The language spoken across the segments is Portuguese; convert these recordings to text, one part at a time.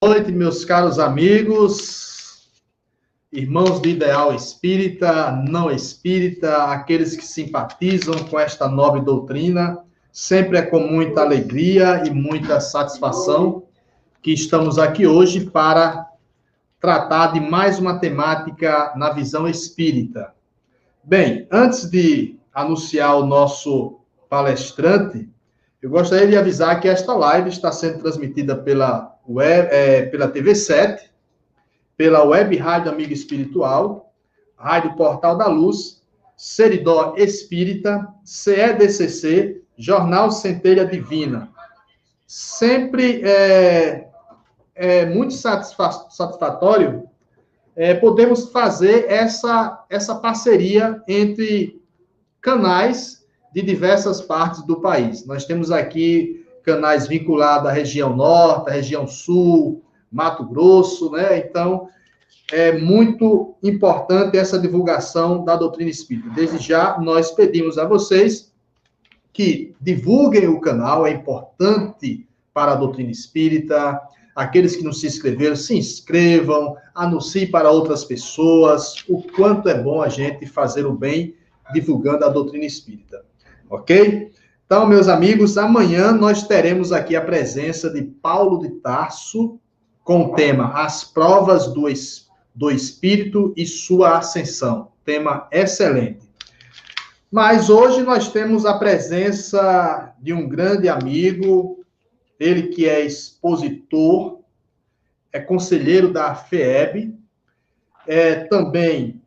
noite, meus caros amigos, irmãos do ideal espírita, não espírita, aqueles que simpatizam com esta nobre doutrina. Sempre é com muita alegria e muita satisfação que estamos aqui hoje para tratar de mais uma temática na visão espírita. Bem, antes de anunciar o nosso palestrante, eu gostaria de avisar que esta live está sendo transmitida pela TV 7, pela Web Rádio Amigo Espiritual, Rádio Portal da Luz, Seridó Espírita, CEDCC, Jornal Centelha Divina. Sempre é muito satisfatório podemos fazer essa parceria entre canais de diversas partes do país. Nós temos aqui canais vinculados à região norte, à região sul, Mato Grosso, né? Então, é muito importante essa divulgação da doutrina espírita. Desde já, nós pedimos a vocês que divulguem o canal, é importante para a doutrina espírita. Aqueles que não se inscreveram, se inscrevam, anunciem para outras pessoas o quanto é bom a gente fazer o bem divulgando a doutrina espírita. Ok? Então, meus amigos, amanhã nós teremos aqui a presença de Paulo de Tarso com o tema As Provas do Espírito e Sua Ascensão. Tema excelente. Mas hoje nós temos a presença de um grande amigo, ele que é expositor, é conselheiro da FEEB, é também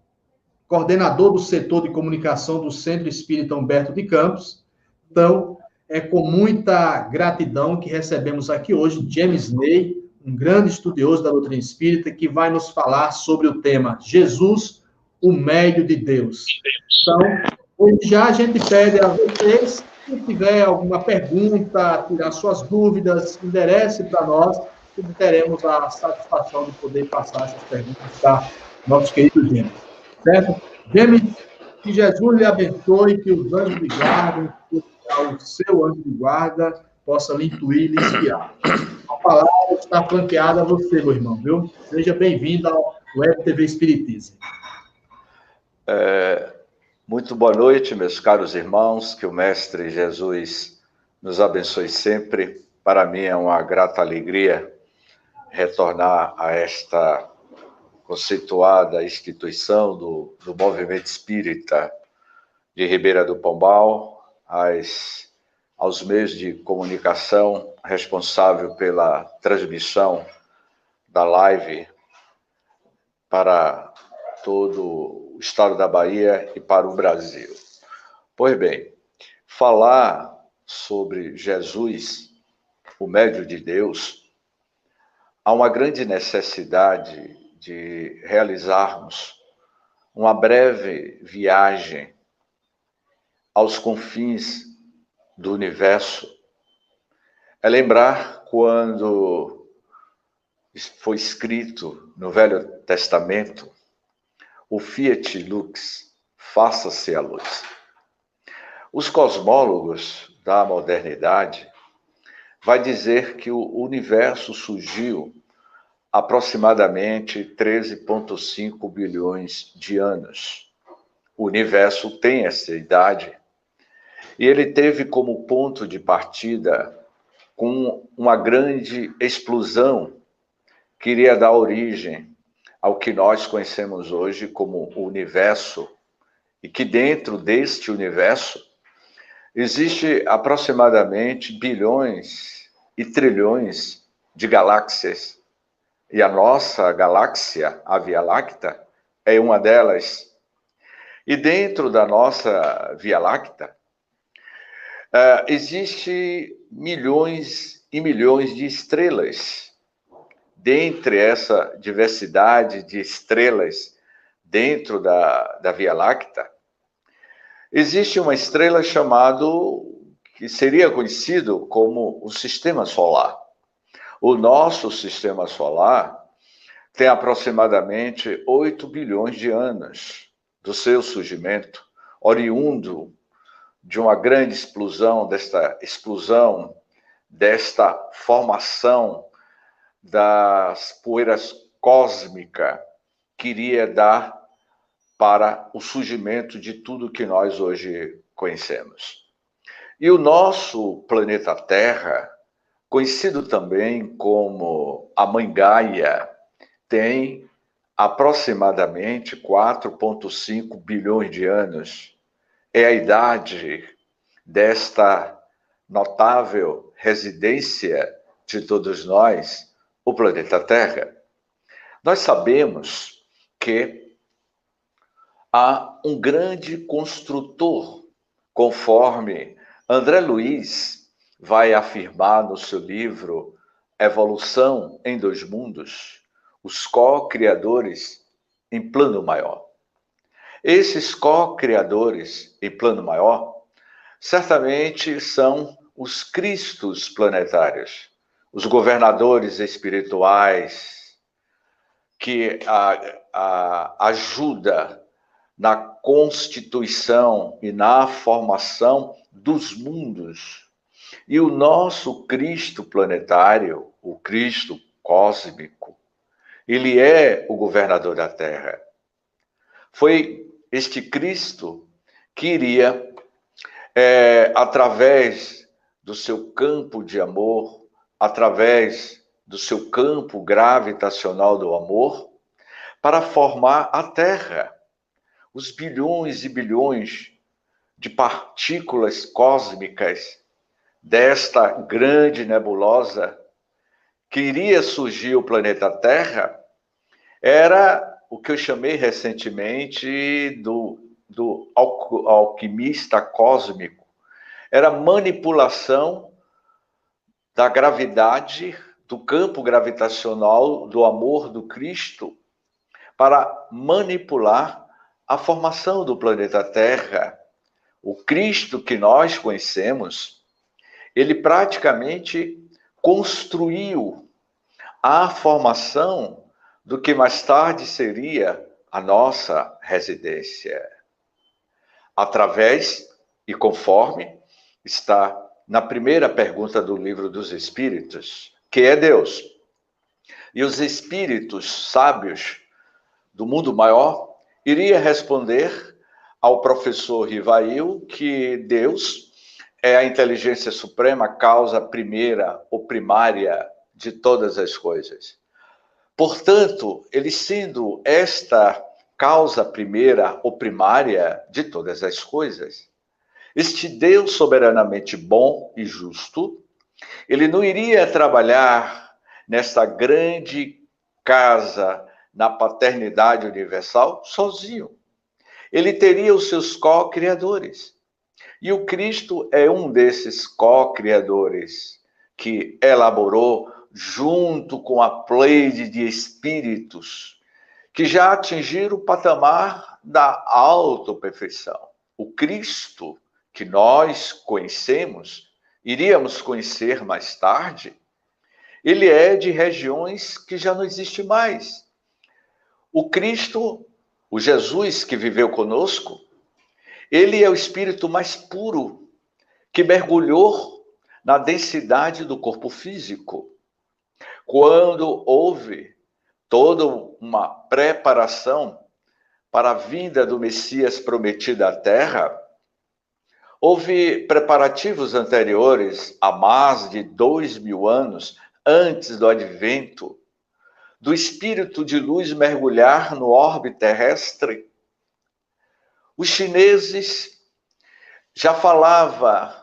coordenador do setor de comunicação do Centro Espírita Humberto de Campos. Então, é com muita gratidão que recebemos aqui hoje James Ney, um grande estudioso da doutrina espírita, que vai nos falar sobre o tema Jesus, o médio de Deus. Então, hoje já a gente pede a vocês, se tiver alguma pergunta, tirar suas dúvidas, enderece para nós, e teremos a satisfação de poder passar essas perguntas para nossos queridos James. Certo? James, que Jesus lhe abençoe, que os anjos de guarda, que o seu anjo de guarda possa lhe intuir e lhe guiar. A palavra está franqueada a você, meu irmão, viu? Seja bem-vindo ao Web TV Espiritismo. Muito boa noite, meus caros irmãos, que o Mestre Jesus nos abençoe sempre. Para mim é uma grata alegria retornar a esta conceituada instituição do movimento espírita de Ribeira do Pombal, aos meios de comunicação responsável pela transmissão da live para todo o estado da Bahia e para o Brasil. Pois bem, falar sobre Jesus, o médio de Deus, há uma grande necessidade de realizarmos uma breve viagem aos confins do universo. É lembrar quando foi escrito no Velho Testamento o Fiat Lux, faça-se a luz. Os cosmólogos da modernidade vai dizer que o universo surgiu aproximadamente 13,5 bilhões de anos. O universo tem essa idade e ele teve como ponto de partida com uma grande explosão que iria dar origem ao que nós conhecemos hoje como o universo, e que dentro deste universo existe aproximadamente bilhões e trilhões de galáxias. E a nossa galáxia, a Via Láctea, é uma delas. E dentro da nossa Via Láctea, existe milhões e milhões de estrelas. Dentre essa diversidade de estrelas dentro da Via Láctea, existe uma estrela que seria conhecido como o Sistema Solar. O nosso Sistema Solar tem aproximadamente 8 bilhões de anos do seu surgimento, oriundo de uma grande explosão, desta formação das poeiras cósmicas que iria dar para o surgimento de tudo que nós hoje conhecemos. E o nosso planeta Terra, conhecido também como a Mãe Gaia, tem aproximadamente 4,5 bilhões de anos. É a idade desta notável residência de todos nós, o planeta Terra. Nós sabemos que há um grande construtor, conforme André Luiz vai afirmar no seu livro Evolução em Dois Mundos, os co-criadores em plano maior. Esses co-criadores em plano maior, certamente são os Cristos planetários, os governadores espirituais que ajuda na constituição e na formação dos mundos. E o nosso Cristo planetário, o Cristo cósmico, ele é o governador da Terra. Foi este Cristo que iria, através do seu campo de amor, através do seu campo gravitacional do amor, para formar a Terra. Os bilhões e bilhões de partículas cósmicas desta grande nebulosa que iria surgir o planeta Terra, era o que eu chamei recentemente do alquimista cósmico. Era manipulação da gravidade, do campo gravitacional do amor do Cristo, para manipular a formação do planeta Terra. O Cristo que nós conhecemos, ele praticamente construiu a formação do que mais tarde seria a nossa residência. Através e conforme está na primeira pergunta do Livro dos Espíritos, que é Deus. E os espíritos sábios do mundo maior iria responder ao professor Rivail que Deus é a inteligência suprema, causa primeira ou primária de todas as coisas. Portanto, ele sendo esta causa primeira ou primária de todas as coisas, este Deus soberanamente bom e justo, ele não iria trabalhar nesta grande casa na paternidade universal sozinho. Ele teria os seus co-criadores. E o Cristo é um desses co-criadores que elaborou junto com a pleide de espíritos que já atingiram o patamar da autoperfeição. O Cristo que nós conhecemos, iríamos conhecer mais tarde, ele é de regiões que já não existe mais. O Cristo, o Jesus que viveu conosco, ele é o espírito mais puro que mergulhou na densidade do corpo físico. Quando houve toda uma preparação para a vinda do Messias prometido à Terra, houve preparativos anteriores a mais de 2000 anos antes do advento do espírito de luz mergulhar no orbe terrestre. Os chineses já falavam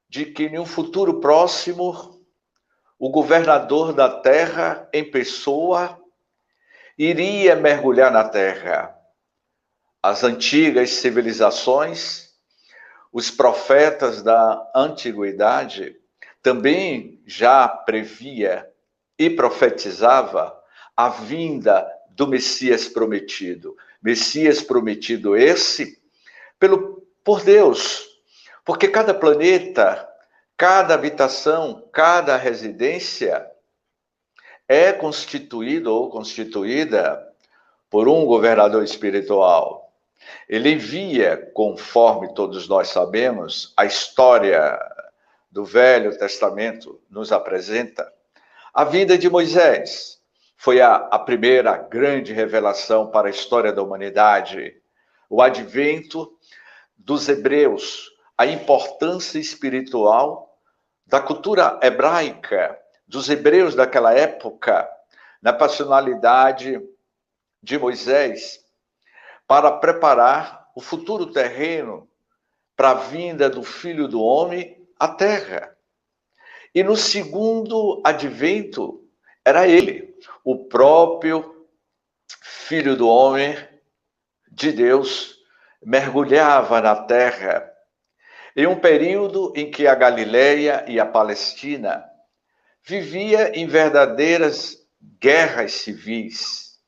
de que em um futuro próximo o governador da Terra em pessoa iria mergulhar na Terra. As antigas civilizações, os profetas da antiguidade também já previa e profetizava a vinda do Messias prometido. Messias prometido esse por Deus, porque cada planeta, cada habitação, cada residência é constituído ou constituída por um governador espiritual. Ele envia, conforme todos nós sabemos, a história do Velho Testamento nos apresenta, A vinda de Moisés foi a primeira grande revelação para a história da humanidade. O advento dos hebreus, a importância espiritual da cultura hebraica, dos hebreus daquela época, na personalidade de Moisés, para preparar o futuro terreno para a vinda do Filho do Homem à Terra. E no segundo advento, era ele, o próprio Filho do Homem de Deus, mergulhava na Terra, em um período em que a Galileia e a Palestina vivia em verdadeiras guerras civis,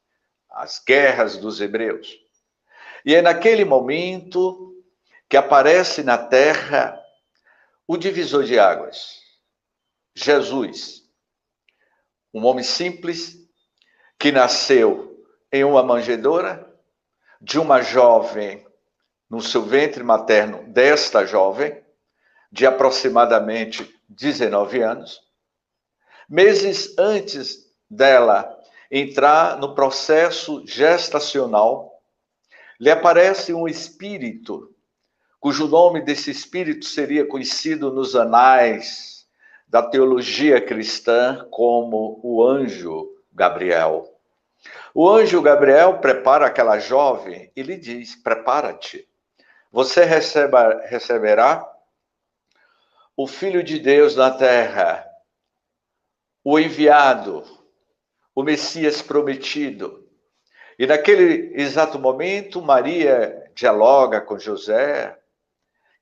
as guerras dos hebreus. E é naquele momento que aparece na Terra o divisor de águas, Jesus, um homem simples que nasceu em uma manjedoura, de uma jovem no seu ventre materno, desta jovem, de aproximadamente 19 anos, meses antes dela entrar no processo gestacional, lhe aparece um espírito, cujo nome desse espírito seria conhecido nos anais da teologia cristã como o anjo Gabriel. O anjo Gabriel prepara aquela jovem e lhe diz: prepara-te, você receberá o Filho de Deus na terra, o enviado, o Messias prometido. E naquele exato momento, Maria dialoga com José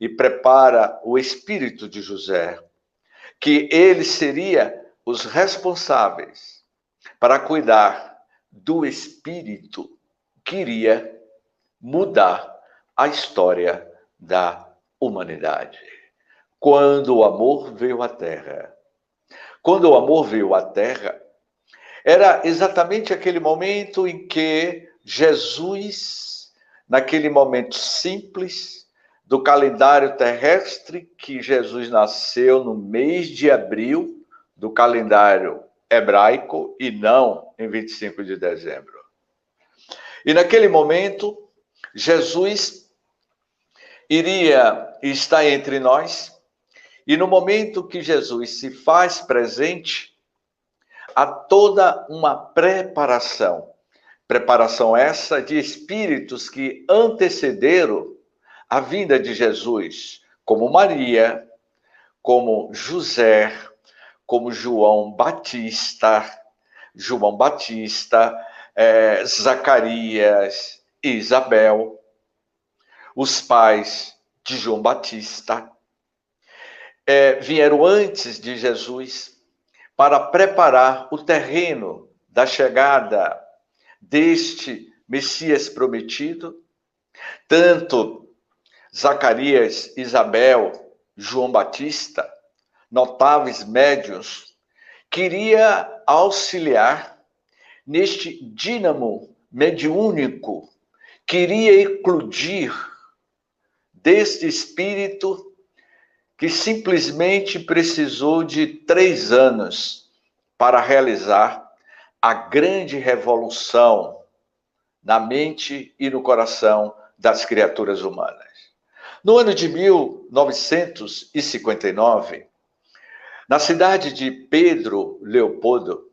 e prepara o espírito de José, que ele seria os responsáveis para cuidar do espírito que iria mudar a história da humanidade. Quando o amor veio à Terra. Quando o amor veio à Terra, era exatamente aquele momento em que Jesus, naquele momento simples do calendário terrestre, que Jesus nasceu no mês de abril do calendário hebraico e não em 25 de dezembro. E naquele momento, Jesus iria estar entre nós, e no momento que Jesus se faz presente, há toda uma preparação essa de espíritos que antecederam a vinda de Jesus, como Maria, como José, como João Batista, Zacarias e Isabel, os pais de João Batista, vieram antes de Jesus para preparar o terreno da chegada deste Messias prometido. Tanto Zacarias, Isabel, João Batista, notáveis médiuns, queria auxiliar neste dínamo mediúnico, queria eclodir deste espírito que simplesmente precisou de 3 anos para realizar a grande revolução na mente e no coração das criaturas humanas. No ano de 1959, na cidade de Pedro Leopoldo,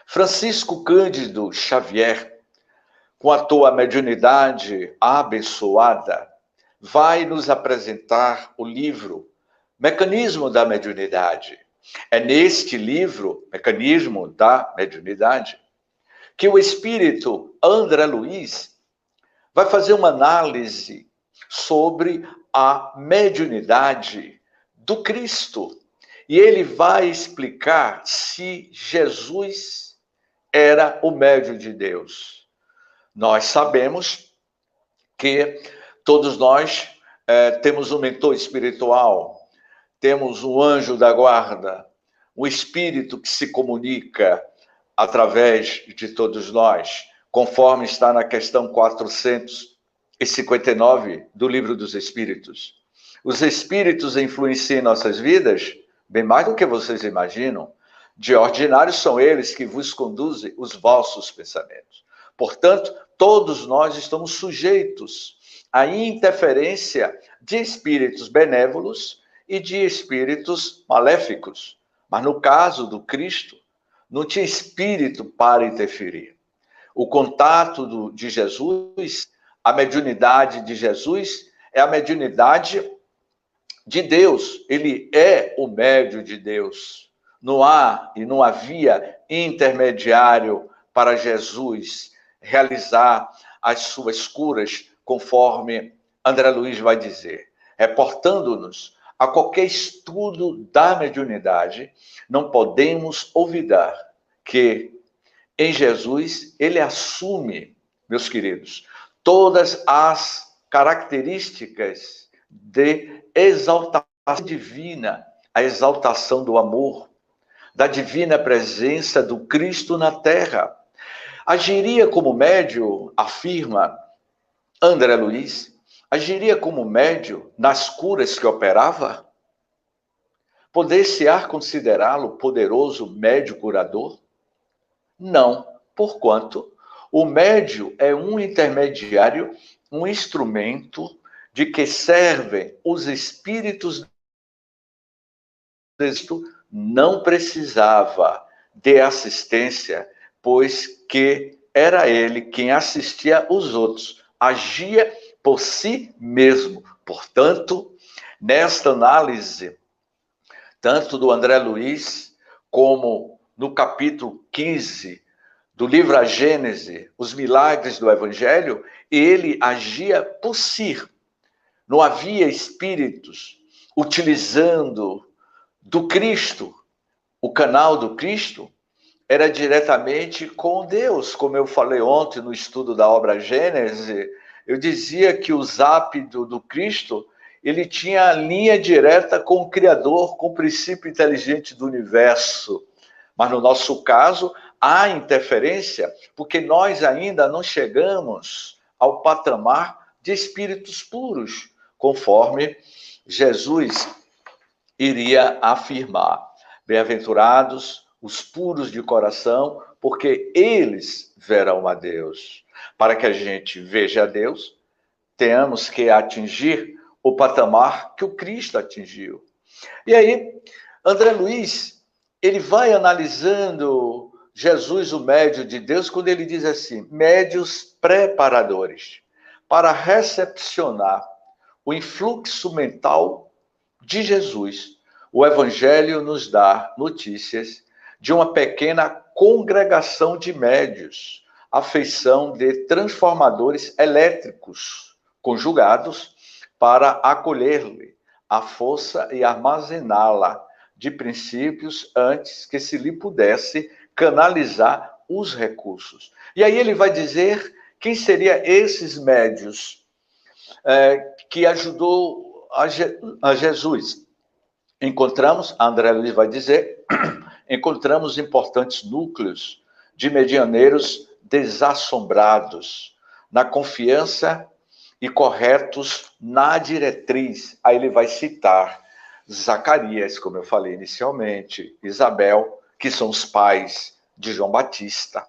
Francisco Cândido Xavier, com a tua mediunidade abençoada, vai nos apresentar o livro Mecanismo da Mediunidade. É neste livro, Mecanismo da Mediunidade, que o espírito André Luiz vai fazer uma análise sobre a mediunidade do Cristo. E ele vai explicar se Jesus era o médium de Deus. Nós sabemos que todos nós temos um mentor espiritual, temos um anjo da guarda, um espírito que se comunica através de todos nós, conforme está na questão 459 do Livro dos Espíritos. Os espíritos influenciam nossas vidas bem mais do que vocês imaginam. De ordinário são eles que vos conduzem os vossos pensamentos. Portanto, todos nós estamos sujeitos à interferência de espíritos benévolos e de espíritos maléficos. Mas no caso do Cristo, não tinha espírito para interferir. O contato de Jesus, a mediunidade de Jesus, é a mediunidade de Deus. Ele é o médio de Deus. Não há e não havia intermediário para Jesus realizar as suas curas, conforme André Luiz vai dizer. Reportando-nos a qualquer estudo da mediunidade, não podemos olvidar que em Jesus ele assume, meus queridos, todas as características de exaltação divina, a exaltação do amor, da divina presença do Cristo na terra. Agiria como médio, afirma André Luiz, agiria como médio nas curas que operava? Poder-se-á considerá-lo poderoso médio curador? Não, porquanto o médio é um intermediário, um instrumento de que servem os espíritos. Não precisava de assistência, pois que era ele quem assistia os outros, agia por si mesmo. Portanto, nesta análise, tanto do André Luiz, como no capítulo 15 do livro A Gênese, os milagres do Evangelho, ele agia por si. Não havia espíritos utilizando do Cristo. O canal do Cristo era diretamente com Deus. Como eu falei ontem no estudo da obra Gênese, eu dizia que o zap do Cristo, ele tinha linha direta com o Criador, com o princípio inteligente do universo. Mas no nosso caso, há interferência, porque nós ainda não chegamos ao patamar de espíritos puros, conforme Jesus iria afirmar. Bem-aventurados os puros de coração, porque eles verão a Deus. Para que a gente veja a Deus, tenhamos que atingir o patamar que o Cristo atingiu. E aí, André Luiz, ele vai analisando Jesus, o médio de Deus, quando ele diz assim, médios preparadores, para recepcionar o influxo mental de Jesus. O Evangelho nos dá notícias de uma pequena congregação de médios, a feição de transformadores elétricos, conjugados para acolher-lhe a força e armazená-la de princípios antes que se lhe pudesse canalizar os recursos. E aí ele vai dizer quem seriam esses médios que ajudou a Jesus. Encontramos, André Luiz vai dizer, encontramos importantes núcleos de medianeiros desassombrados, na confiança e corretos na diretriz. Aí ele vai citar Zacarias, como eu falei inicialmente, Isabel, que são os pais de João Batista,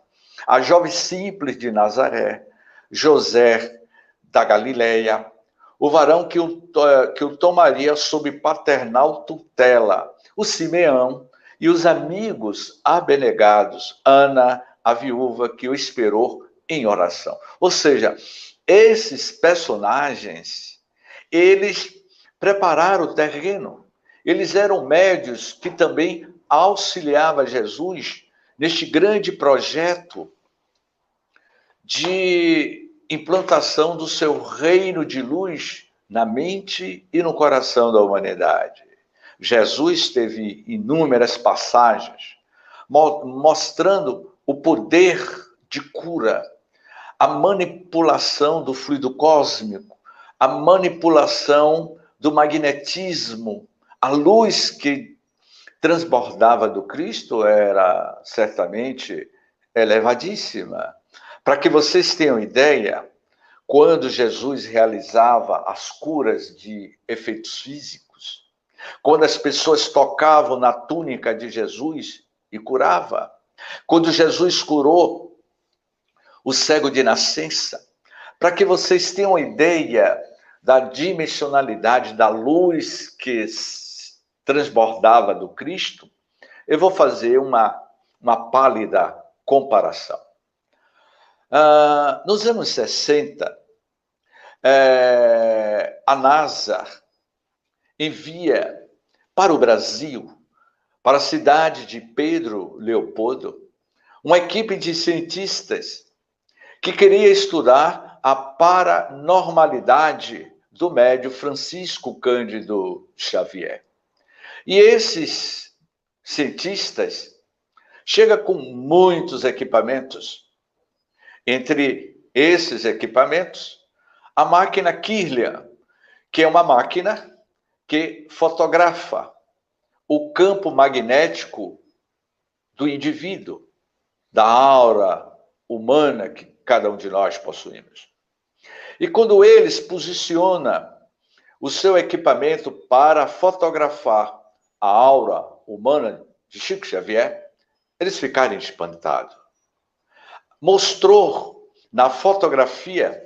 a jovem simples de Nazaré, José da Galileia, o varão que o tomaria sob paternal tutela, o Simeão e os amigos abnegados, Ana, a viúva que o esperou em oração. Ou seja, esses personagens, eles prepararam o terreno. Eles eram médios que também auxiliavam Jesus neste grande projeto de implantação do seu reino de luz na mente e no coração da humanidade. Jesus teve inúmeras passagens mostrando o poder de cura, a manipulação do fluido cósmico, a manipulação do magnetismo, a luz que transbordava do Cristo era certamente elevadíssima. Para que vocês tenham ideia, quando Jesus realizava as curas de efeitos físicos, quando as pessoas tocavam na túnica de Jesus e curava. Quando Jesus curou o cego de nascença, para que vocês tenham uma ideia da dimensionalidade da luz que transbordava do Cristo, eu vou fazer uma pálida comparação. Nos anos 60, a NASA envia para o Brasil, para a cidade de Pedro Leopoldo, uma equipe de cientistas que queria estudar a paranormalidade do médium Francisco Cândido Xavier. E esses cientistas chegam com muitos equipamentos. Entre esses equipamentos, a máquina Kirlian, que é uma máquina que fotografa o campo magnético do indivíduo, da aura humana que cada um de nós possuímos. E quando eles posicionam o seu equipamento para fotografar a aura humana de Chico Xavier, eles ficaram espantados. Mostrou na fotografia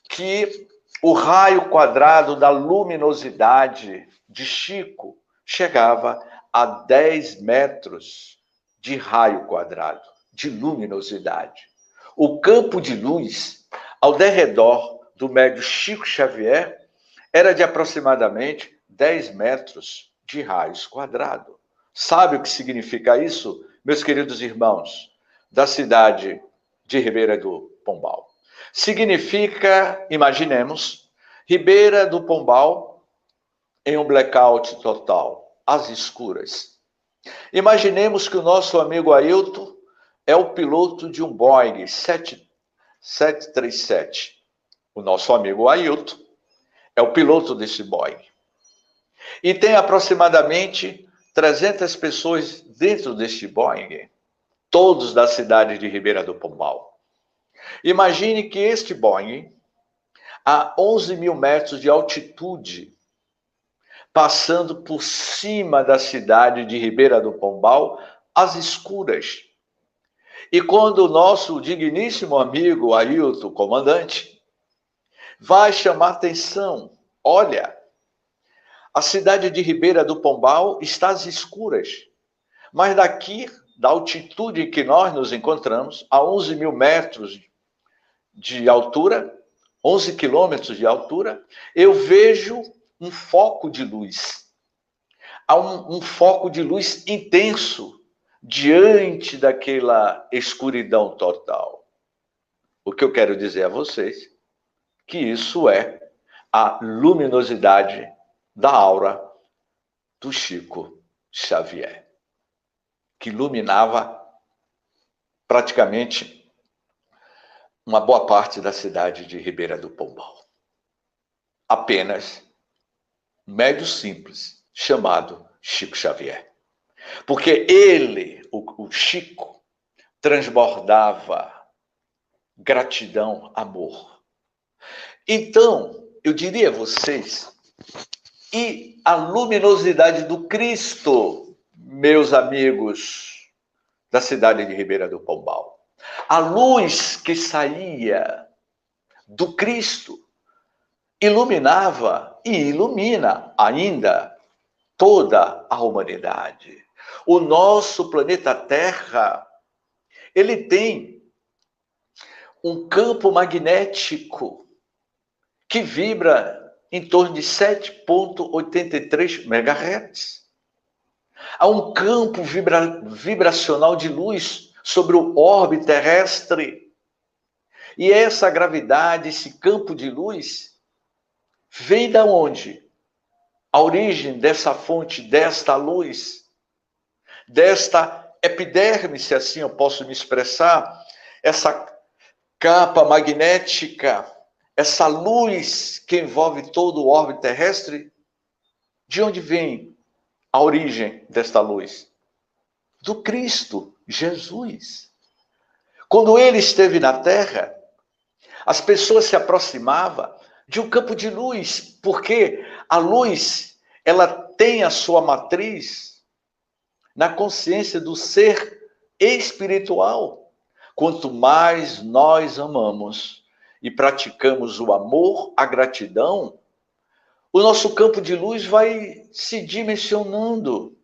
que o raio quadrado da luminosidade de Chico chegava a 10 metros de raio quadrado, de luminosidade. O campo de luz ao derredor do médium Chico Xavier era de aproximadamente 10 metros de raios quadrados. Sabe o que significa isso, meus queridos irmãos, da cidade de Ribeira do Pombal? Significa, imaginemos, Ribeira do Pombal em um blackout total, às escuras. Imaginemos que o nosso amigo Ailton é o piloto de um Boeing 737. O nosso amigo Ailton é o piloto desse Boeing. E tem aproximadamente 300 pessoas dentro deste Boeing, todos da cidade de Ribeira do Pombal. Imagine que este Boeing, a 11 mil metros de altitude, passando por cima da cidade de Ribeira do Pombal, às escuras. E quando o nosso digníssimo amigo Ailton, comandante, vai chamar atenção, olha, a cidade de Ribeira do Pombal está às escuras, mas daqui, da altitude em que nós nos encontramos, a 11 mil metros de altura, 11 quilômetros de altura, eu vejo um foco de luz. Há um foco de luz intenso diante daquela escuridão total. O que eu quero dizer a vocês, que isso é a luminosidade da aura do Chico Xavier, que iluminava praticamente uma boa parte da cidade de Ribeira do Pombal. Apenas um médium simples chamado Chico Xavier. Porque ele, o Chico, transbordava gratidão, amor. Então, eu diria a vocês, e a luminosidade do Cristo, meus amigos da cidade de Ribeira do Pombal. A luz que saía do Cristo iluminava e ilumina ainda toda a humanidade. O nosso planeta Terra, ele tem um campo magnético que vibra em torno de 7,83 MHz. Há um campo vibracional de luz sobre o orbe terrestre. E essa gravidade, esse campo de luz, vem da onde? A origem dessa fonte, desta luz, desta epiderme, se assim eu posso me expressar, essa capa magnética, essa luz que envolve todo o orbe terrestre, de onde vem a origem desta luz? Do Cristo, Jesus. Quando ele esteve na Terra, as pessoas se aproximavam de um campo de luz, porque a luz, ela tem a sua matriz na consciência do ser espiritual. Quanto mais nós amamos e praticamos o amor, a gratidão, o nosso campo de luz vai se dimensionando.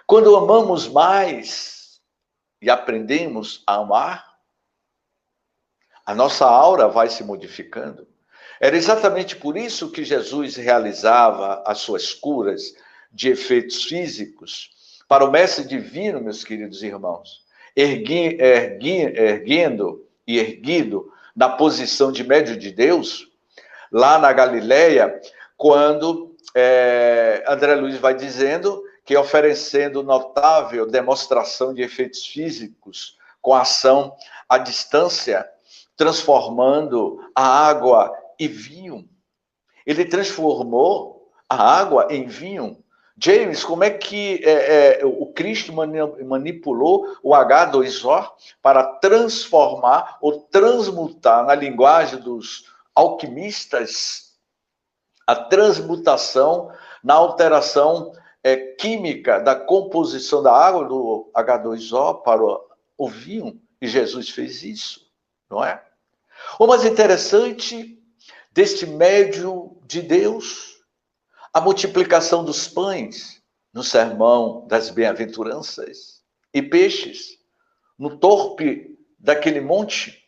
Quando amamos mais e aprendemos a amar, a nossa aura vai se modificando. Era exatamente por isso que Jesus realizava as suas curas de efeitos físicos para o mestre divino, meus queridos irmãos, erguendo e erguido na posição de médio de Deus, lá na Galileia, quando André Luiz vai dizendo que oferecendo notável demonstração de efeitos físicos com ação à distância, transformando a água em vinho. Ele transformou a água em vinho. James, como é que o Cristo manipulou o H2O para transformar ou transmutar, na linguagem dos alquimistas, a transmutação na alteração química da composição da água, do H2O, para o vinho? E Jesus fez isso, não é? O mais interessante deste médio de Deus, a multiplicação dos pães no sermão das bem-aventuranças e peixes no torpe daquele monte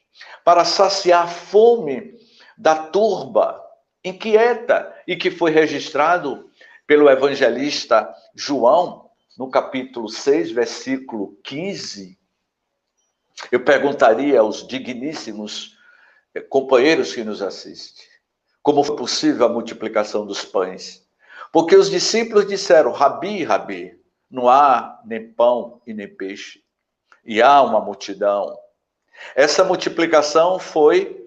para saciar a fome da turba inquieta e que foi registrado pelo evangelista João no capítulo 6, versículo 15. Eu perguntaria aos digníssimos companheiros que nos assistem, como foi possível a multiplicação dos pães? Porque os discípulos disseram, Rabi, Rabi, não há nem pão e nem peixe. E há uma multidão. Essa multiplicação foi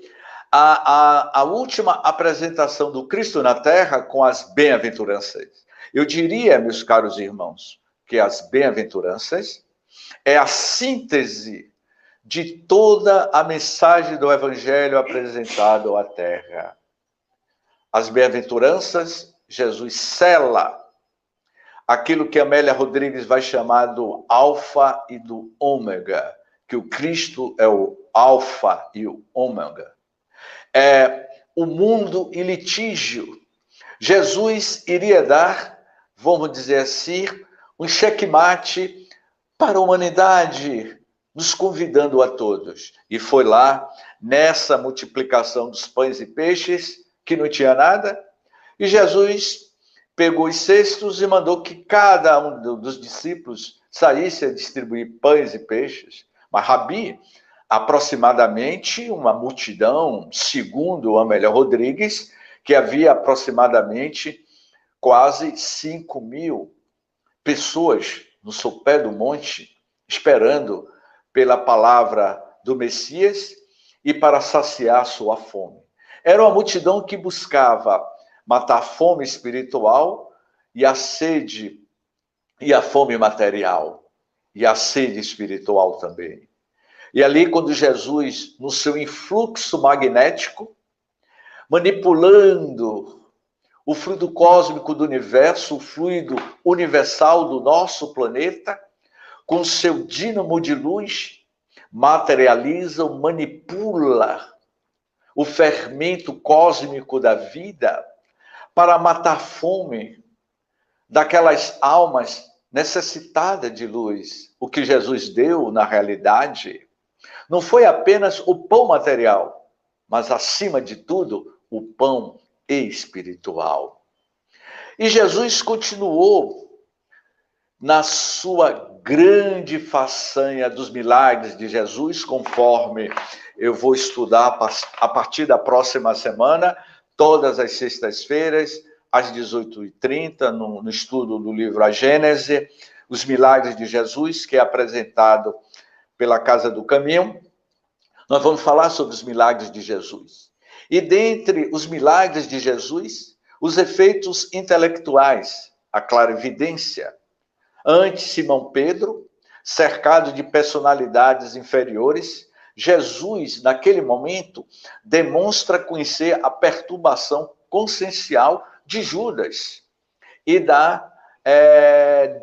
a última apresentação do Cristo na Terra com as bem-aventuranças. Eu diria, meus caros irmãos, que as bem-aventuranças é a síntese de toda a mensagem do Evangelho apresentado à Terra. As bem-aventuranças, Jesus sela aquilo que Amélia Rodrigues vai chamar do alfa e do ômega, que o Cristo é o alfa e o ômega. É o mundo em litígio. Jesus iria dar, vamos dizer assim, um checkmate para a humanidade, nos convidando a todos. E foi lá, nessa multiplicação dos pães e peixes, que não tinha nada, e Jesus pegou os cestos e mandou que cada um dos discípulos saísse a distribuir pães e peixes. Mas, Rabi, aproximadamente uma multidão, segundo Amélia Rodrigues, que havia aproximadamente quase 5.000 pessoas no sopé do monte, esperando pela palavra do Messias e para saciar sua fome. Era uma multidão que buscava matar a fome espiritual e a sede e a fome material e a sede espiritual também. E ali, quando Jesus, no seu influxo magnético, manipulando o fluido cósmico do universo, o fluido universal do nosso planeta, com seu dínamo de luz, materializa ou manipula o fermento cósmico da vida para matar a fome daquelas almas necessitadas de luz. O que Jesus deu, na realidade, não foi apenas o pão material, mas, acima de tudo, o pão espiritual. E Jesus continuou na sua grande façanha dos milagres de Jesus, conforme eu vou estudar a partir da próxima semana, todas as sextas-feiras, às 18h30, no estudo do livro A Gênese, os milagres de Jesus, que é apresentado pela Casa do Caminho. Nós vamos falar sobre os milagres de Jesus. E dentre os milagres de Jesus, os efeitos intelectuais, a clarividência. Ante Simão Pedro, cercado de personalidades inferiores, Jesus, naquele momento, demonstra conhecer a perturbação consciencial de Judas e dá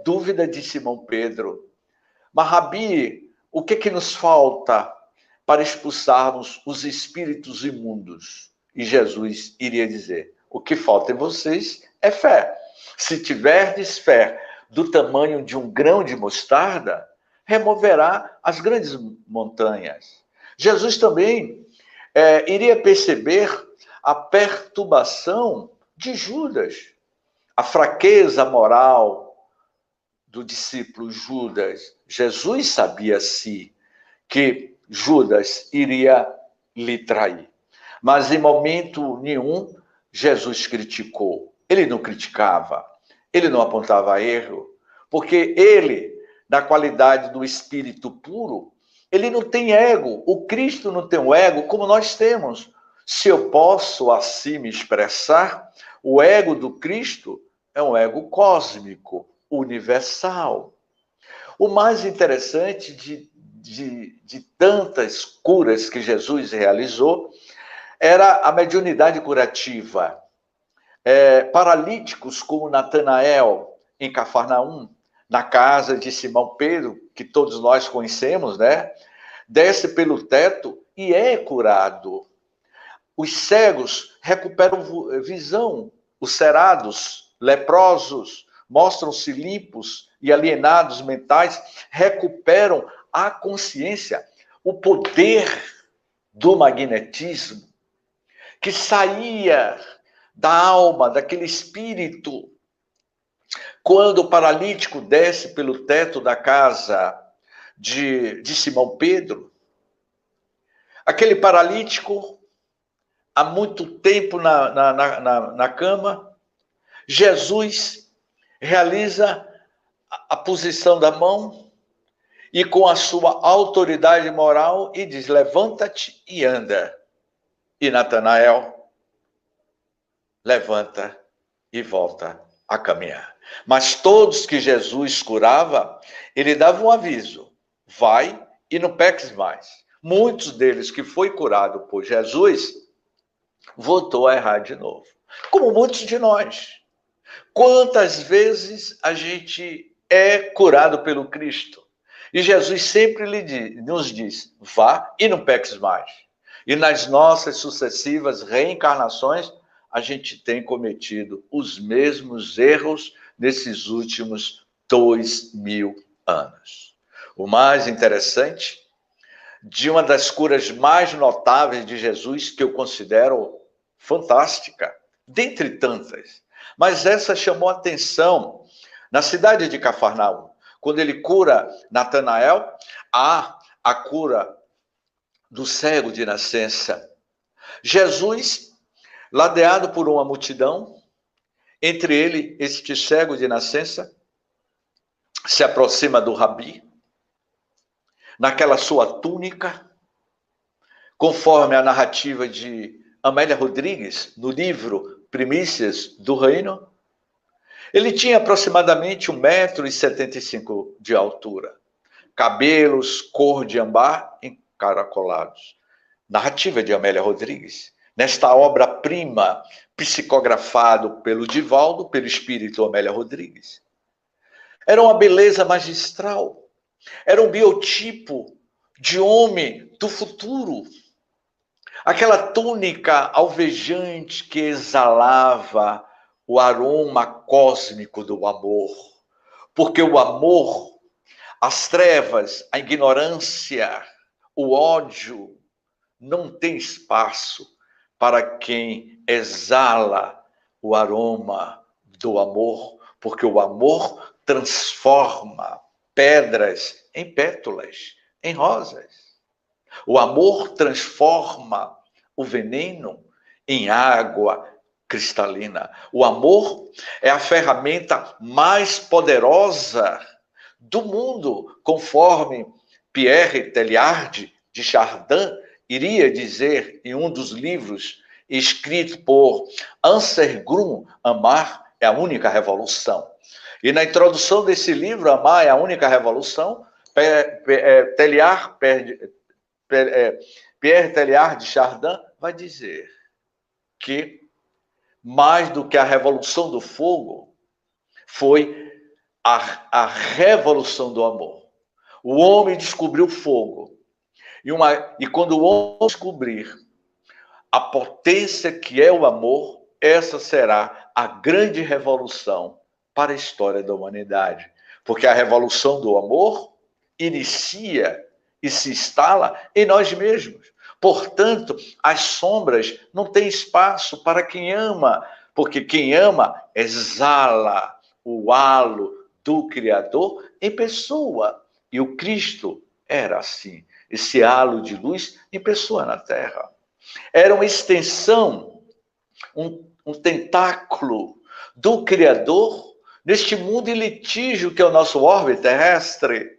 dúvida de Simão Pedro. Mas, Rabi, o que nos falta para expulsarmos os espíritos imundos? E Jesus iria dizer: o que falta em vocês é fé. Se tiverdes fé do tamanho de um grão de mostarda, removerá as grandes montanhas. Jesus também iria perceber a perturbação de Judas, a fraqueza moral do discípulo Judas. Jesus sabia-se que Judas iria lhe trair. Mas em momento nenhum, Jesus criticou. Ele não criticava, ele não apontava erro, porque ele, na qualidade do espírito puro, ele não tem ego. O Cristo não tem um ego como nós temos. Se eu posso assim me expressar, o ego do Cristo é um ego cósmico, universal. O mais interessante de tantas curas que Jesus realizou era a mediunidade curativa. Paralíticos como Natanael, em Cafarnaum, na casa de Simão Pedro, que todos nós conhecemos, né? Desce pelo teto e é curado. Os cegos recuperam visão. Os cerados, leprosos, mostram-se limpos e alienados mentais, recuperam a consciência, o poder do magnetismo que saía da alma, daquele espírito. Quando o paralítico desce pelo teto da casa de Simão Pedro, aquele paralítico, há muito tempo na cama, Jesus realiza a posição da mão e com a sua autoridade moral e diz: levanta-te e anda. E Natanael levanta e volta a caminhar. Mas todos que Jesus curava, ele dava um aviso: vai e não peques mais. Muitos deles que foi curado por Jesus, voltou a errar de novo. Como muitos de nós. Quantas vezes a gente é curado pelo Cristo? E Jesus sempre nos diz: vá e não peques mais. E nas nossas sucessivas reencarnações, a gente tem cometido os mesmos erros nesses últimos 2000 anos. O mais interessante, de uma das curas mais notáveis de Jesus, que eu considero fantástica, dentre tantas, mas essa chamou atenção na cidade de Cafarnaum. Quando ele cura Natanael, há a cura do cego de nascença. Jesus, ladeado por uma multidão, entre ele, este cego de nascença, se aproxima do Rabi, naquela sua túnica, conforme a narrativa de Amélia Rodrigues, no livro Primícias do Reino. Ele tinha aproximadamente 1,75 m de altura, cabelos cor de ambar encaracolados. Narrativa de Amélia Rodrigues. Nesta obra-prima, psicografado pelo Divaldo, pelo espírito Amélia Rodrigues. Era uma beleza magistral. Era um biotipo de homem do futuro. Aquela túnica alvejante que exalava o aroma cósmico do amor. Porque o amor, as trevas, a ignorância, o ódio, não tem espaço para quem exala o aroma do amor, porque o amor transforma pedras em pétalas, em rosas. O amor transforma o veneno em água cristalina. O amor é a ferramenta mais poderosa do mundo, conforme Pierre Teilhard de Chardin iria dizer em um dos livros escrito por Anselm Grün, Amar é a única revolução. E na introdução desse livro, Amar é a única revolução, Pierre Teilhard de Chardin vai dizer que mais do que a revolução do fogo foi a revolução do amor. O homem descobriu o fogo. E quando o homem descobrir a potência que é o amor, essa será a grande revolução para a história da humanidade. Porque a revolução do amor inicia e se instala em nós mesmos. Portanto, as sombras não têm espaço para quem ama, porque quem ama exala o halo do Criador em pessoa. E o Cristo era assim, esse halo de luz em pessoa na Terra. Era uma extensão, um tentáculo do Criador neste mundo em litígio que é o nosso orbe terrestre.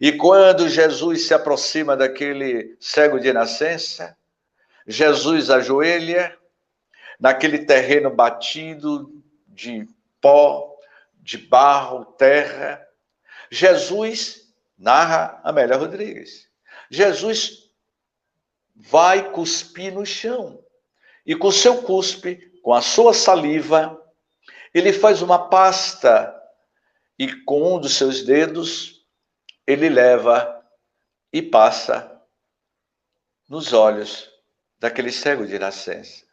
E quando Jesus se aproxima daquele cego de nascença, Jesus ajoelha naquele terreno batido de pó, de barro, terra. Jesus, narra Amélia Rodrigues, Jesus vai cuspir no chão. E com seu cuspe, com a sua saliva, ele faz uma pasta e com um dos seus dedos ele leva e passa nos olhos daquele cego de nascença.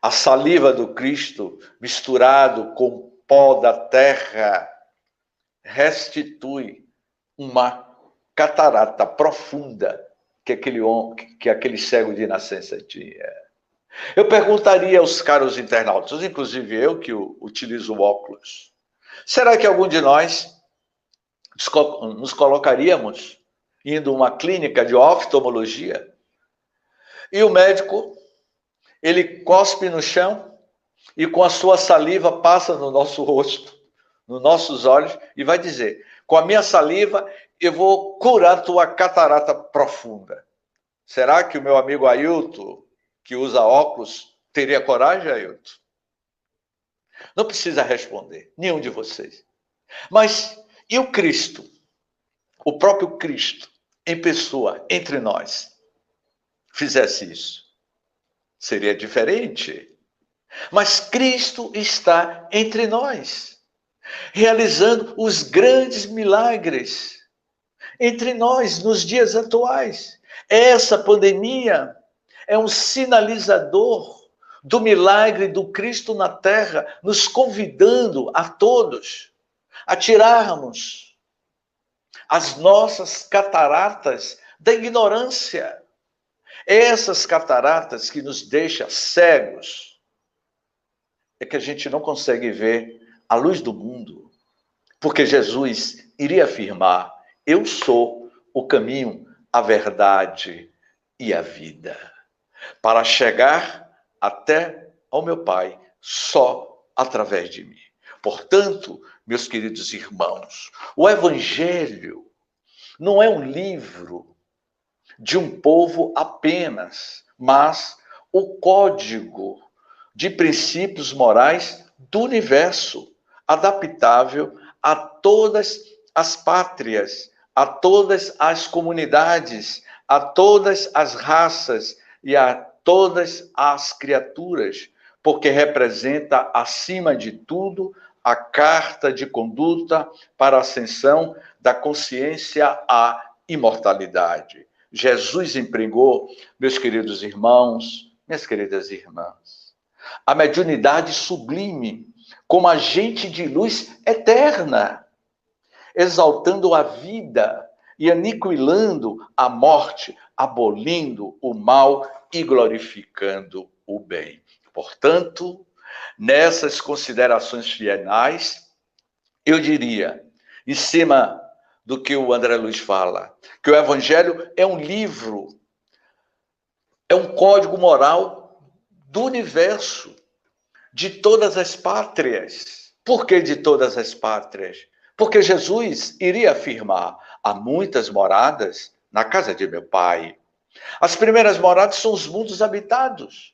A saliva do Cristo, misturado com o pó da terra, restitui uma catarata profunda que aquele cego de nascença tinha. Eu perguntaria aos caros internautas, inclusive eu que utilizo óculos, será que algum de nós nos colocaríamos indo a uma clínica de oftalmologia e o médico, ele cospe no chão e com a sua saliva passa no nosso rosto, nos nossos olhos e vai dizer, com a minha saliva eu vou curar tua catarata profunda. Será que o meu amigo Ailton, que usa óculos, teria coragem, Ailton? Não precisa responder, nenhum de vocês. Mas e o Cristo? O próprio Cristo, em pessoa, entre nós, fizesse isso? Seria diferente. Mas Cristo está entre nós, realizando os grandes milagres entre nós nos dias atuais. Essa pandemia é um sinalizador do milagre do Cristo na Terra, nos convidando a todos a tirarmos as nossas cataratas da ignorância. Essas cataratas que nos deixam cegos, é que a gente não consegue ver a luz do mundo. Porque Jesus iria afirmar, eu sou o caminho, a verdade e a vida. Para chegar até ao meu Pai, só através de mim. Portanto, meus queridos irmãos, o Evangelho não é um livro de um povo apenas, mas o código de princípios morais do universo, adaptável a todas as pátrias, a todas as comunidades, a todas as raças e a todas as criaturas, porque representa, acima de tudo, a carta de conduta para a ascensão da consciência à imortalidade. Jesus empregou, meus queridos irmãos, minhas queridas irmãs, a mediunidade sublime como agente de luz eterna, exaltando a vida e aniquilando a morte, abolindo o mal e glorificando o bem. Portanto, nessas considerações finais, eu diria, em cima do que o André Luiz fala, que o Evangelho é um livro, é um código moral do universo, de todas as pátrias. Por que de todas as pátrias? Porque Jesus iria afirmar, há muitas moradas na casa de meu Pai. As primeiras moradas são os mundos habitados.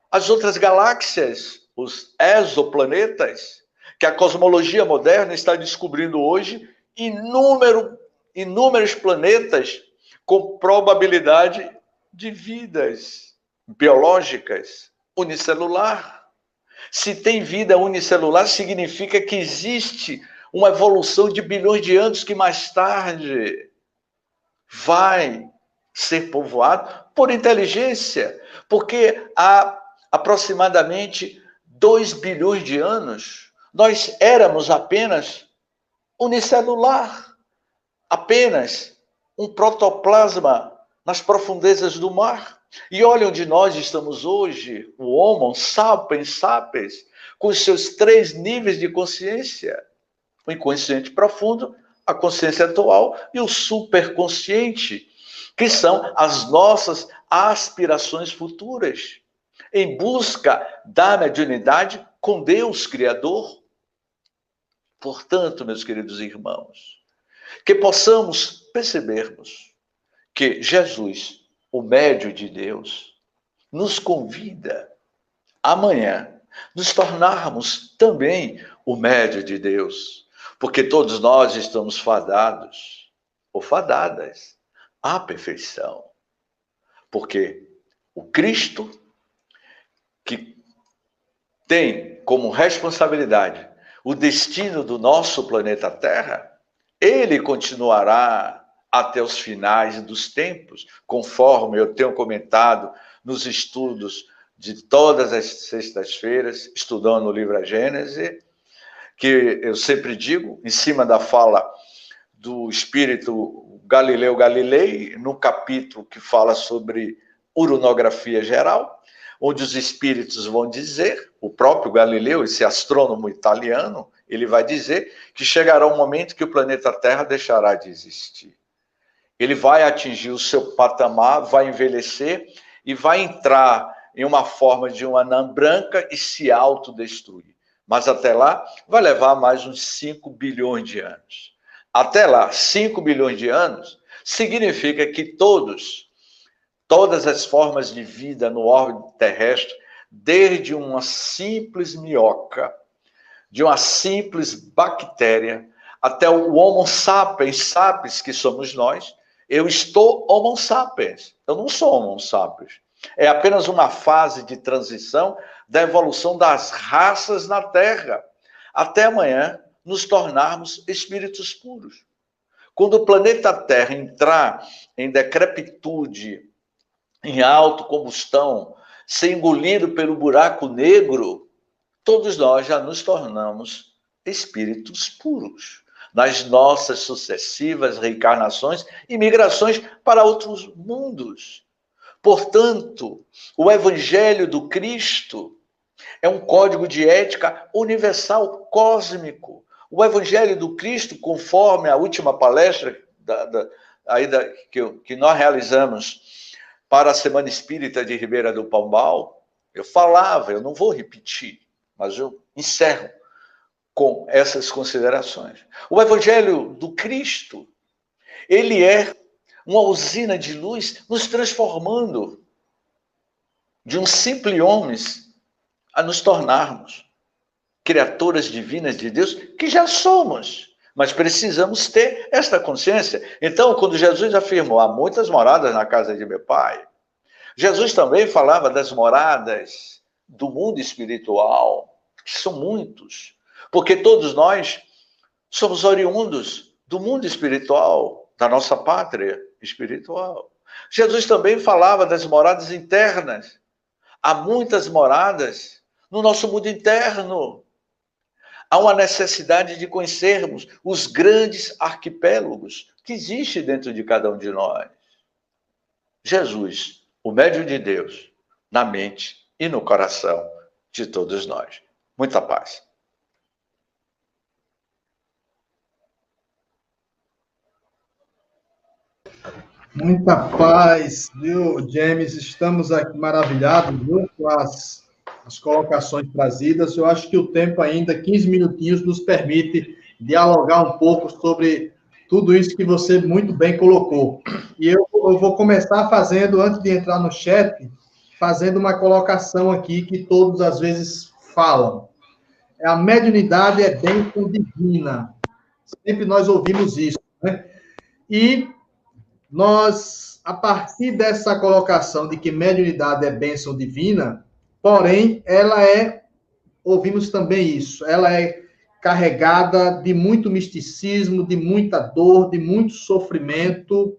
As outras galáxias, os exoplanetas, que a cosmologia moderna está descobrindo hoje, inúmeros planetas com probabilidade de vidas biológicas unicelular. Se tem vida unicelular, significa que existe uma evolução de bilhões de anos que mais tarde vai ser povoado por inteligência, porque há aproximadamente 2 bilhões de anos, nós éramos apenas unicelular, apenas um protoplasma nas profundezas do mar. E olha onde nós estamos hoje, o Homo sapiens sapiens, com os seus 3 níveis de consciência: o inconsciente profundo, a consciência atual e o superconsciente, que são as nossas aspirações futuras, em busca da mediunidade com Deus Criador. Portanto, meus queridos irmãos, que possamos percebermos que Jesus, o médium de Deus, nos convida amanhã nos tornarmos também o médium de Deus, porque todos nós estamos fadados ou fadadas à perfeição. Porque o Cristo, que tem como responsabilidade o destino do nosso planeta Terra, ele continuará até os finais dos tempos, conforme eu tenho comentado nos estudos de todas as sextas-feiras, estudando o livro A Gênese, que eu sempre digo, em cima da fala do espírito Galileu Galilei, no capítulo que fala sobre uranografia geral, onde os espíritos vão dizer, o próprio Galileu, esse astrônomo italiano, ele vai dizer que chegará um momento que o planeta Terra deixará de existir. Ele vai atingir o seu patamar, vai envelhecer e vai entrar em uma forma de uma anã branca e se autodestruir. Mas até lá vai levar mais uns 5 bilhões de anos. Até lá, 5 bilhões de anos significa que todas as formas de vida no orbe terrestre, desde uma simples minhoca, de uma simples bactéria, até o Homo sapiens sapiens, que somos nós. Eu estou Homo sapiens, eu não sou Homo sapiens. É apenas uma fase de transição da evolução das raças na Terra, até amanhã nos tornarmos espíritos puros. Quando o planeta Terra entrar em decrepitude, em autocombustão, ser engolido pelo buraco negro, todos nós já nos tornamos espíritos puros, nas nossas sucessivas reencarnações e migrações para outros mundos. Portanto, o Evangelho do Cristo é um código de ética universal, cósmico. O Evangelho do Cristo, conforme a última palestra que nós realizamos para a Semana Espírita de Ribeira do Pombal, eu falava, eu não vou repetir, mas eu encerro com essas considerações. O Evangelho do Cristo, ele é uma usina de luz nos transformando de uns simples homens a nos tornarmos criaturas divinas de Deus, que já somos, mas precisamos ter esta consciência. Então, quando Jesus afirmou, há muitas moradas na casa de meu Pai, Jesus também falava das moradas do mundo espiritual, que são muitos, porque todos nós somos oriundos do mundo espiritual, da nossa pátria espiritual. Jesus também falava das moradas internas. Há muitas moradas no nosso mundo interno. Há uma necessidade de conhecermos os grandes arquipélagos que existem dentro de cada um de nós. Jesus, o médium de Deus, na mente e no coração de todos nós. Muita paz. Muita paz, viu, James? Estamos aqui maravilhados, viu, com as colocações trazidas. Eu acho que o tempo ainda, 15 minutinhos, nos permite dialogar um pouco sobre tudo isso que você muito bem colocou. E eu vou começar fazendo, antes de entrar no chat, fazendo uma colocação aqui que todos às vezes falam. A mediunidade é bênção divina. Sempre nós ouvimos isso, né? E nós, a partir dessa colocação de que mediunidade é bênção divina, porém, ela é, ouvimos também isso, ela é carregada de muito misticismo, de muita dor, de muito sofrimento.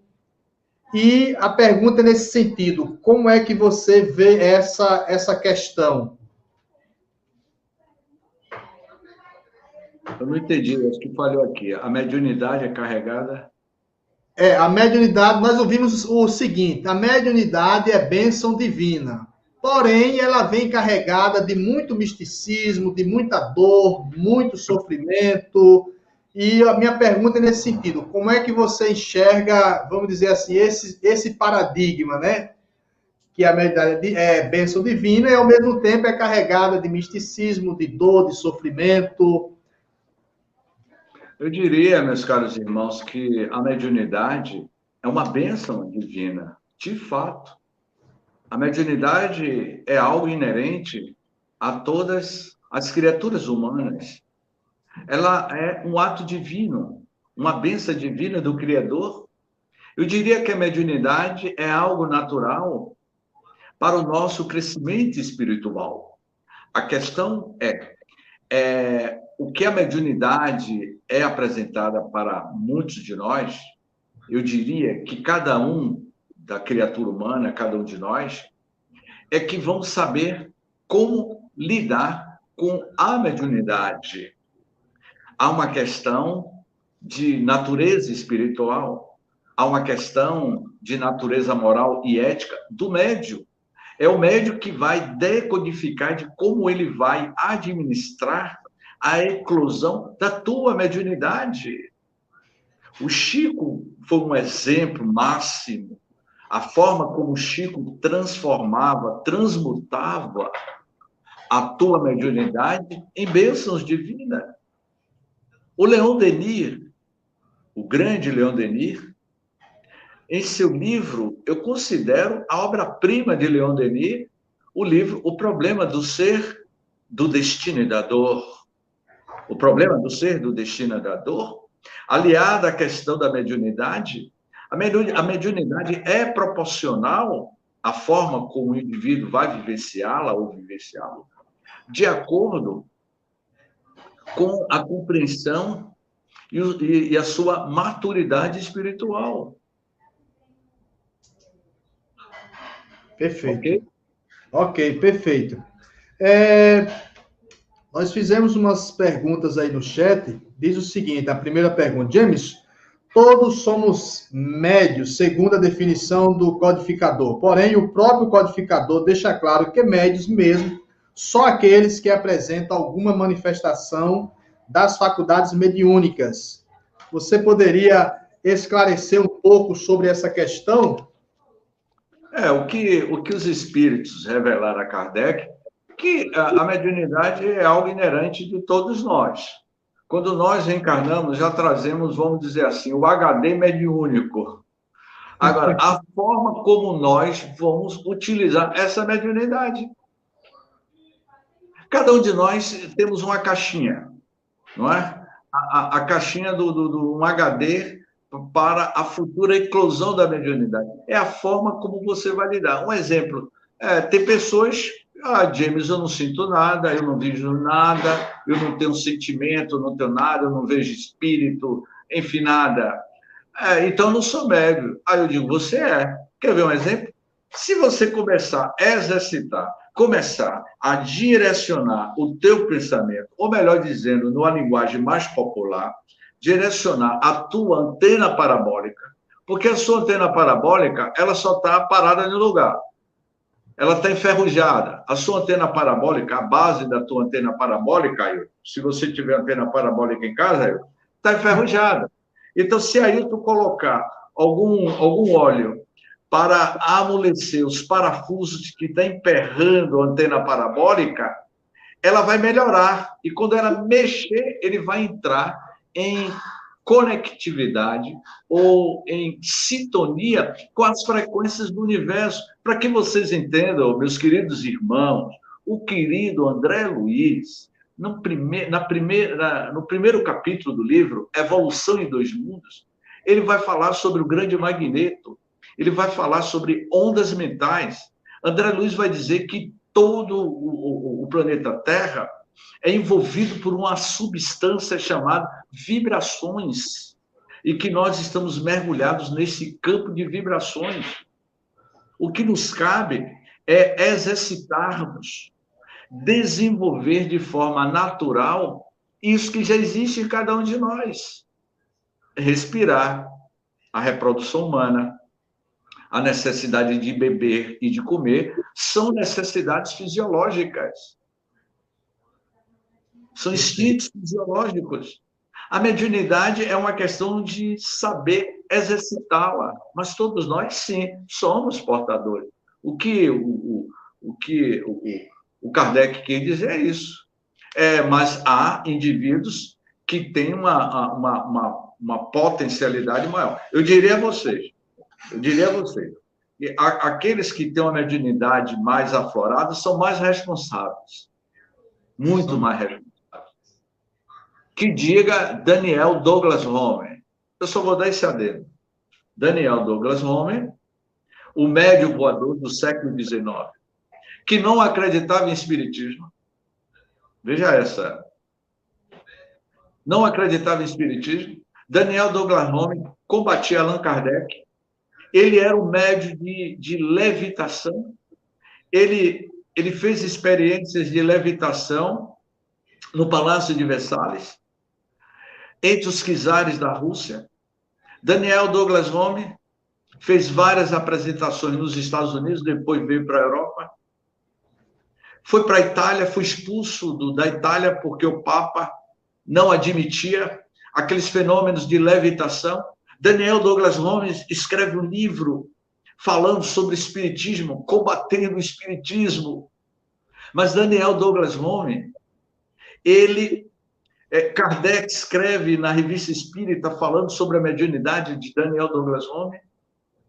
E a pergunta é nesse sentido: como é que você vê essa questão? Eu não entendi, acho que falhou aqui. A mediunidade é carregada? A mediunidade, nós ouvimos o seguinte: a mediunidade é bênção divina. Porém, ela vem carregada de muito misticismo, de muita dor, muito sofrimento. E a minha pergunta é nesse sentido: como é que você enxerga, vamos dizer assim, esse paradigma, né? Que a mediunidade é bênção divina e, ao mesmo tempo, é carregada de misticismo, de dor, de sofrimento. Eu diria, meus caros irmãos, que a mediunidade é uma bênção divina, de fato. A mediunidade é algo inerente a todas as criaturas humanas. Ela é um ato divino, uma bênção divina do Criador. Eu diria que a mediunidade é algo natural para o nosso crescimento espiritual. A questão é o que a mediunidade é apresentada para muitos de nós. Eu diria que cada um da criatura humana, cada um de nós, é que vão saber como lidar com a mediunidade. Há uma questão de natureza espiritual, há uma questão de natureza moral e ética do médium. É o médium que vai decodificar de como ele vai administrar a eclosão da tua mediunidade. O Chico foi um exemplo máximo. A forma como o Chico transformava, transmutava a tua mediunidade em bênçãos divinas. O Leon Denis, o grande Leon Denis, em seu livro, eu considero a obra-prima de Leon Denis, o livro O Problema do Ser, do Destino e da Dor. O problema do ser, do destino e da dor, aliada à questão da mediunidade, a mediunidade é proporcional à forma como o indivíduo vai vivenciá-la ou vivenciá-lo, de acordo com a compreensão e a sua maturidade espiritual. Perfeito. Ok, perfeito. Nós fizemos umas perguntas aí no chat. Diz o seguinte, a primeira pergunta: James, todos somos médios, segundo a definição do codificador. Porém, o próprio codificador deixa claro que médios mesmo, só aqueles que apresentam alguma manifestação das faculdades mediúnicas. Você poderia esclarecer um pouco sobre essa questão? O que os espíritos revelaram a Kardec, que a mediunidade é algo inerente de todos nós. Quando nós reencarnamos, já trazemos, vamos dizer assim, o HD mediúnico. Agora, a forma como nós vamos utilizar essa mediunidade. Cada um de nós temos uma caixinha, não é? A caixinha do um HD para a futura eclosão da mediunidade. É a forma como você vai lidar. Um exemplo, tem pessoas... James, eu não sinto nada, eu não vejo nada, eu não tenho sentimento, não tenho nada, eu não vejo espírito, enfim, nada. Então, eu não sou médium. Aí eu digo, você é. Quer ver um exemplo? Se você começar a exercitar, começar a direcionar o teu pensamento, ou melhor dizendo, numa linguagem mais popular, direcionar a tua antena parabólica, porque a sua antena parabólica, ela só está parada no lugar. Ela está enferrujada. A sua antena parabólica, a base da tua antena parabólica, se você tiver antena parabólica em casa, está enferrujada. Então, se aí tu colocar algum óleo para amolecer os parafusos que está emperrando a antena parabólica, ela vai melhorar. E quando ela mexer, ele vai entrar em conectividade ou em sintonia com as frequências do universo. Para que vocês entendam, meus queridos irmãos, o querido André Luiz, no primeiro capítulo do livro, Evolução em Dois Mundos, ele vai falar sobre o grande magneto, ele vai falar sobre ondas mentais. André Luiz vai dizer que todo o planeta Terra é envolvido por uma substância chamada vibrações, e que nós estamos mergulhados nesse campo de vibrações. O que nos cabe é exercitarmos, desenvolver de forma natural isso que já existe em cada um de nós. Respirar, a reprodução humana, a necessidade de beber e de comer, são necessidades fisiológicas. São instintos fisiológicos. A mediunidade é uma questão de saber exercitá-la, mas todos nós, sim, somos portadores. O que o Kardec quer dizer é isso. Mas há indivíduos que têm uma potencialidade maior. Eu diria a vocês, que aqueles que têm uma mediunidade mais aflorada são mais responsáveis, muito mais responsáveis. Que diga Daniel Douglas Homer. Eu só vou dar esse adendo. Daniel Douglas Homer, o médium voador do século XIX, que não acreditava em espiritismo. Veja essa. Não acreditava em espiritismo. Daniel Douglas Homer combatia Allan Kardec. Ele era um médium de levitação. Ele fez experiências de levitação no Palácio de Versalhes, entre os czares da Rússia. Daniel Douglas Homer fez várias apresentações nos Estados Unidos, depois veio para a Europa. Foi para a Itália, foi expulso da Itália porque o Papa não admitia aqueles fenômenos de levitação. Daniel Douglas Homer escreve um livro falando sobre espiritismo, combatendo o espiritismo. Mas Daniel Douglas Homer, Kardec escreve na Revista Espírita falando sobre a mediunidade de Daniel Douglas Homer,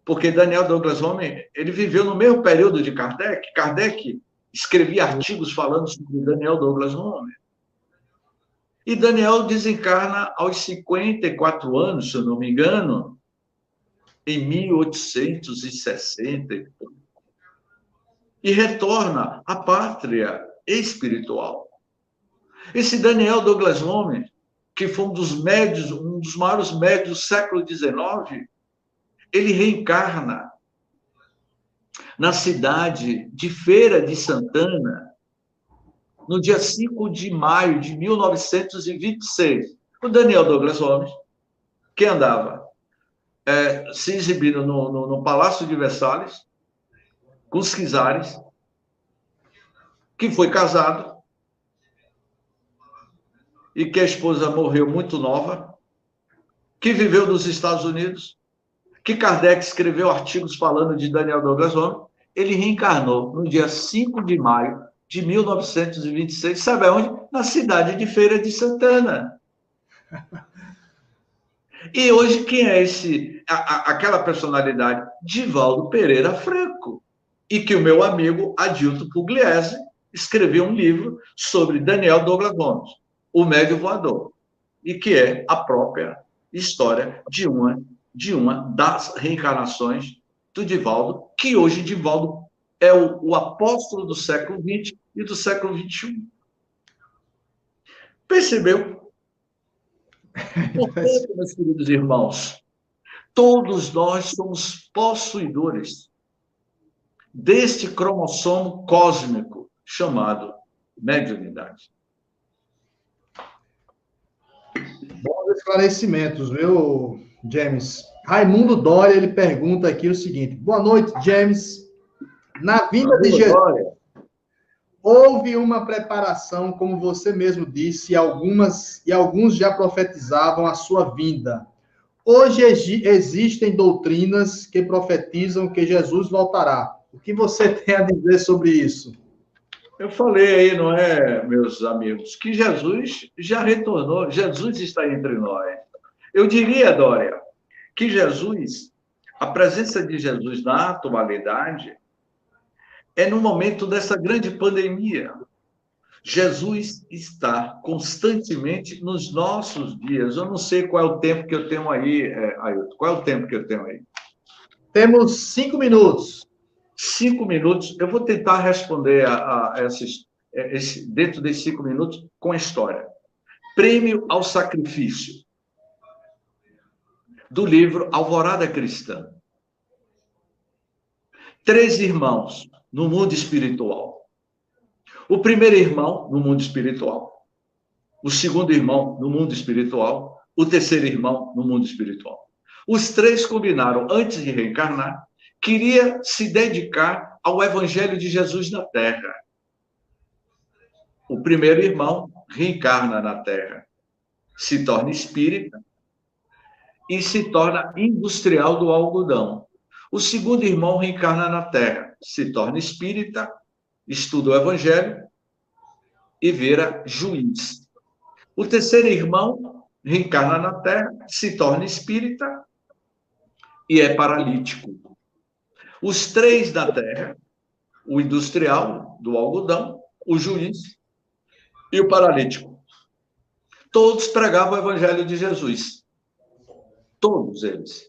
porque Daniel Douglas Homer, ele viveu no mesmo período de Kardec. Kardec escrevia artigos falando sobre Daniel Douglas Homer. E Daniel desencarna aos 54 anos, se eu não me engano, em 1860, e retorna à pátria espiritual. Esse Daniel Douglas Homer, que foi um dos maiores médios do século XIX, ele reencarna na cidade de Feira de Santana, no dia 5 de maio de 1926. O Daniel Douglas Homer, que andava se exibindo no Palácio de Versalhes, com os czares, que foi casado, e que a esposa morreu muito nova, que viveu nos Estados Unidos, que Kardec escreveu artigos falando de Daniel Douglas Homer. Ele reencarnou no dia 5 de maio de 1926, sabe aonde? Na cidade de Feira de Santana. E hoje, quem é aquela personalidade? Divaldo Pereira Franco. E que o meu amigo Adilto Pugliese escreveu um livro sobre Daniel Douglas Homer, o médium voador, e que é a própria história de uma das reencarnações do Divaldo, que hoje Divaldo é o apóstolo do século XX e do século XXI. Percebeu? Portanto, meus queridos irmãos, todos nós somos possuidores deste cromossomo cósmico chamado mediunidade. Bons esclarecimentos, viu, James? Raimundo Dória, ele pergunta aqui o seguinte: boa noite, James. Na vinda de Jesus, houve uma preparação, como você mesmo disse, e alguns já profetizavam a sua vinda. Hoje existem doutrinas que profetizam que Jesus voltará. O que você tem a dizer sobre isso? Eu falei aí, não é, meus amigos, que Jesus já retornou, Jesus está entre nós. Eu diria, Dória, que Jesus, a presença de Jesus na atualidade, é no momento dessa grande pandemia. Jesus está constantemente nos nossos dias. Eu não sei qual é o tempo que eu tenho aí, Ailton. Qual é o tempo que eu tenho aí? Temos 5 minutos. 5 minutos. Eu vou tentar responder a dentro desses 5 minutos, com a história. Prêmio ao Sacrifício, do livro Alvorada Cristã. 3 irmãos no mundo espiritual. O primeiro irmão no mundo espiritual, o segundo irmão no mundo espiritual, o terceiro irmão no mundo espiritual. Os 3 combinaram, antes de reencarnar, queria se dedicar ao Evangelho de Jesus na Terra. O primeiro irmão reencarna na Terra, se torna espírita e se torna industrial do algodão. O segundo irmão reencarna na Terra, se torna espírita, estuda o Evangelho e vira juiz. O terceiro irmão reencarna na Terra, se torna espírita e é paralítico. Os 3 da Terra, o industrial do algodão, o juiz e o paralítico, todos pregavam o Evangelho de Jesus. Todos eles.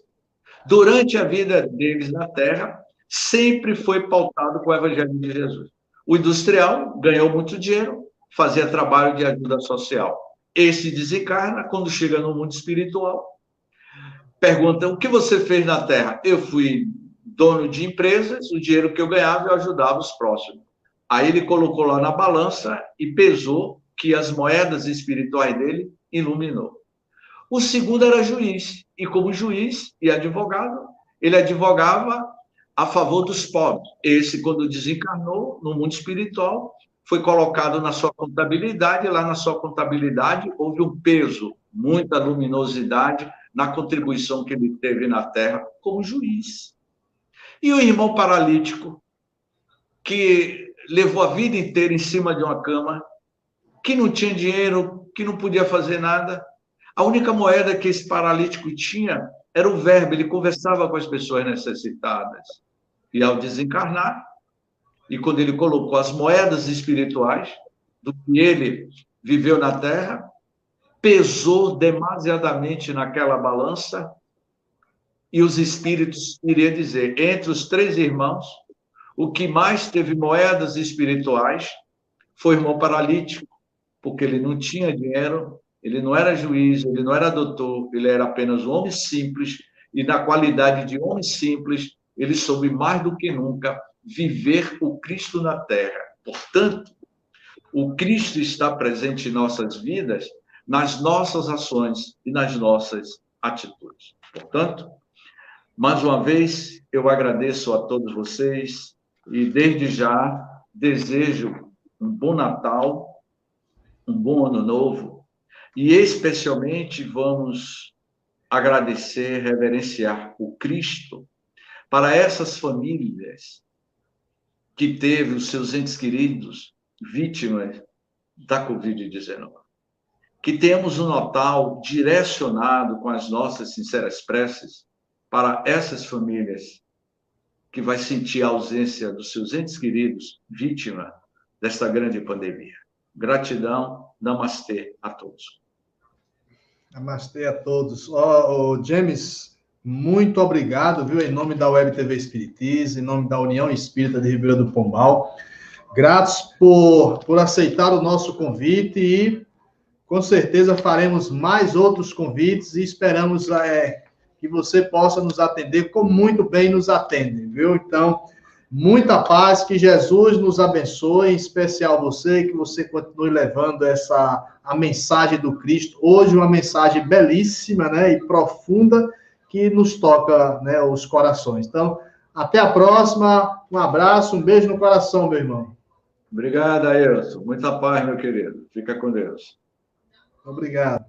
Durante a vida deles na Terra, sempre foi pautado com o Evangelho de Jesus. O industrial ganhou muito dinheiro, fazia trabalho de ajuda social. Esse desencarna, quando chega no mundo espiritual, pergunta: o que você fez na Terra? Eu fui dono de empresas, o dinheiro que eu ganhava eu ajudava os próximos. Aí ele colocou lá na balança e pesou que as moedas espirituais dele iluminou. O segundo era juiz, e como juiz e advogado, ele advogava a favor dos pobres. Esse, quando desencarnou no mundo espiritual, foi colocado na sua contabilidade, e lá na sua contabilidade houve um peso, muita luminosidade na contribuição que ele teve na Terra como juiz. E o irmão paralítico, que levou a vida inteira em cima de uma cama, que não tinha dinheiro, que não podia fazer nada. A única moeda que esse paralítico tinha era o verbo, ele conversava com as pessoas necessitadas. E ao desencarnar, e quando ele colocou as moedas espirituais do que ele viveu na Terra, pesou demasiadamente naquela balança, e os espíritos iriam dizer, entre os 3 irmãos, o que mais teve moedas espirituais foi o irmão paralítico, porque ele não tinha dinheiro, ele não era juiz, ele não era doutor, ele era apenas um homem simples, e na qualidade de homem simples, ele soube mais do que nunca viver o Cristo na Terra. Portanto, o Cristo está presente em nossas vidas, nas nossas ações e nas nossas atitudes. Portanto, mais uma vez, eu agradeço a todos vocês e, desde já, desejo um bom Natal, um bom Ano Novo, e especialmente vamos agradecer, reverenciar o Cristo para essas famílias que teve os seus entes queridos vítimas da Covid-19. Que tenhamos um Natal direcionado com as nossas sinceras preces para essas famílias que vai sentir a ausência dos seus entes queridos vítima desta grande pandemia. Gratidão, namastê a todos. Namastê a todos. James, muito obrigado, viu, em nome da Web TV Espiritismo, em nome da União Espírita de Ribeira do Pombal. Gratos por aceitar o nosso convite e, com certeza, faremos mais outros convites e esperamos que você possa nos atender como muito bem nos atende, viu? Então, muita paz, que Jesus nos abençoe, em especial você, que você continue levando a mensagem do Cristo. Hoje, uma mensagem belíssima, né, e profunda, que nos toca, né, os corações. Então, até a próxima, um abraço, um beijo no coração, meu irmão. Obrigado, Ailton. Muita paz, meu querido. Fica com Deus. Obrigado.